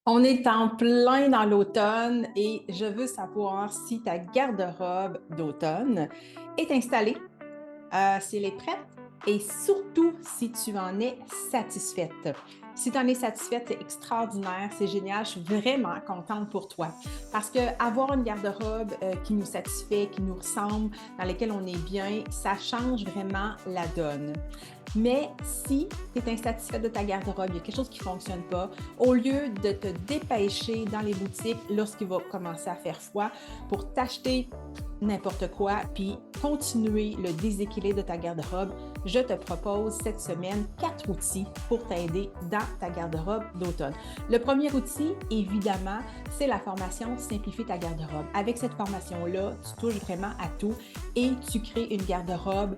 On est en plein dans l'automne et je veux savoir si ta garde-robe d'automne est installée, si elle est prête et surtout si tu en es satisfaite. Si tu en es satisfaite, c'est extraordinaire, c'est génial, je suis vraiment contente pour toi. Parce que avoir une garde-robe qui nous satisfait, qui nous ressemble, dans laquelle on est bien, ça change vraiment la donne. Mais si tu es insatisfait de ta garde-robe, il y a quelque chose qui ne fonctionne pas, au lieu de te dépêcher dans les boutiques lorsqu'il va commencer à faire froid pour t'acheter n'importe quoi, puis continuer le déséquilibre de ta garde-robe, je te propose cette semaine 4 outils pour t'aider dans ta garde-robe d'automne. Le premier outil, évidemment, c'est la formation Simplifie ta garde-robe. Avec cette formation-là, tu touches vraiment à tout et tu crées une garde-robe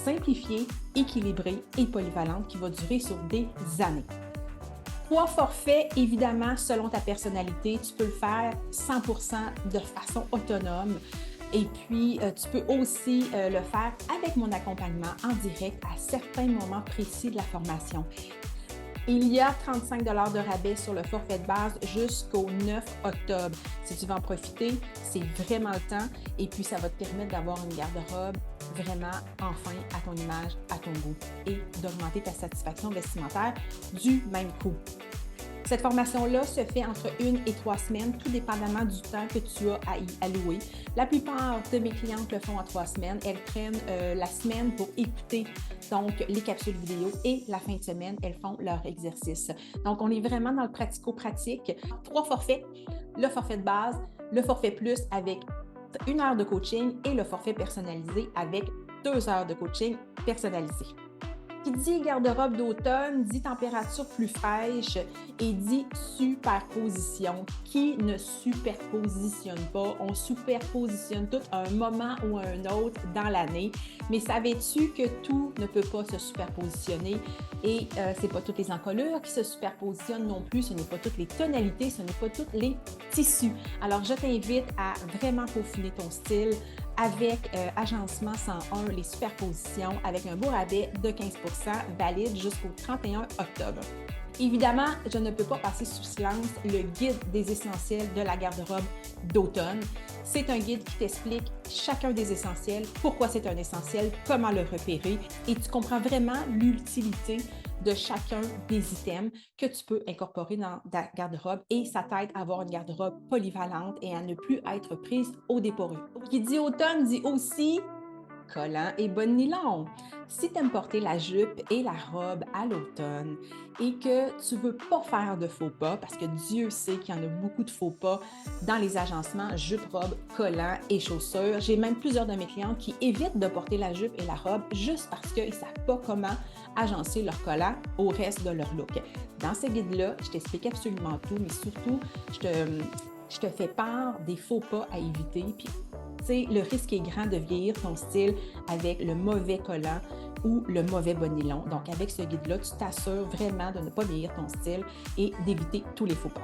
simplifiée, équilibrée et polyvalente qui va durer sur des années. 3 forfaits, évidemment, selon ta personnalité. Tu peux le faire 100% de façon autonome. Et puis, tu peux aussi le faire avec mon accompagnement en direct à certains moments précis de la formation. Il y a 35 de rabais sur le forfait de base jusqu'au 9 octobre. Si tu veux en profiter, c'est vraiment le temps et puis ça va te permettre d'avoir une garde-robe vraiment enfin à ton image, à ton goût et d'augmenter ta satisfaction vestimentaire du même coup. Cette formation-là se fait entre 1 et 3 semaines, tout dépendamment du temps que tu as à y allouer. La plupart de mes clientes le font en 3 semaines. Elles prennent la semaine pour écouter donc les capsules vidéo et la fin de semaine, elles font leur exercice. Donc, on est vraiment dans le pratico-pratique. 3 forfaits, le forfait de base, le forfait plus avec 1 heure de coaching et le forfait personnalisé avec 2 heures de coaching personnalisé. Qui dit garde-robe d'automne, dit température plus fraîche et dit superposition. Qui ne superpositionne pas? On superpositionne tout à un moment ou à un autre dans l'année. Mais savais-tu que tout ne peut pas se superpositionner? Et ce n'est pas toutes les encolures qui se superpositionnent non plus. Ce n'est pas toutes les tonalités, ce n'est pas tous les tissus. Alors, je t'invite à vraiment peaufiner ton style avec Agencement 101, les superpositions, avec un beau rabais de 15% valide jusqu'au 31 octobre. Évidemment, je ne peux pas passer sous silence le guide des essentiels de la garde-robe d'automne. C'est un guide qui t'explique chacun des essentiels, pourquoi c'est un essentiel, comment le repérer et tu comprends vraiment l'utilité de chacun des items que tu peux incorporer dans ta garde-robe et ça t'aide à avoir une garde-robe polyvalente et à ne plus être prise au dépourvu. Qui dit automne dit aussi collant et bonne nylon. Si tu aimes porter la jupe et la robe à l'automne et que tu ne veux pas faire de faux pas, parce que Dieu sait qu'il y en a beaucoup de faux pas dans les agencements jupe, robe, collant et chaussures. J'ai même plusieurs de mes clientes qui évitent de porter la jupe et la robe juste parce qu'ils ne savent pas comment agencer leur collant au reste de leur look. Dans ce guide-là, je t'explique absolument tout, mais surtout, je te fais part des faux pas à éviter. Puis, le risque est grand de vieillir ton style avec le mauvais collant ou le mauvais bas nylon. Donc, avec ce guide-là, tu t'assures vraiment de ne pas vieillir ton style et d'éviter tous les faux pas.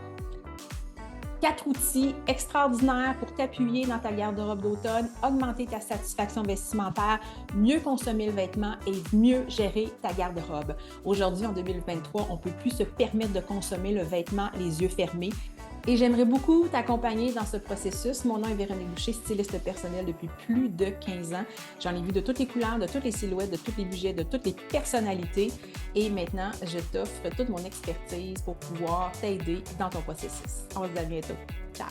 4 outils extraordinaires pour t'appuyer dans ta garde-robe d'automne, augmenter ta satisfaction vestimentaire, mieux consommer le vêtement et mieux gérer ta garde-robe. Aujourd'hui, en 2023, on ne peut plus se permettre de consommer le vêtement les yeux fermés. Et j'aimerais beaucoup t'accompagner dans ce processus. Mon nom est Véronique Boucher, styliste personnelle depuis plus de 15 ans. J'en ai vu de toutes les couleurs, de toutes les silhouettes, de tous les budgets, de toutes les personnalités. Et maintenant, je t'offre toute mon expertise pour pouvoir t'aider dans ton processus. On se dit à bientôt. Ciao!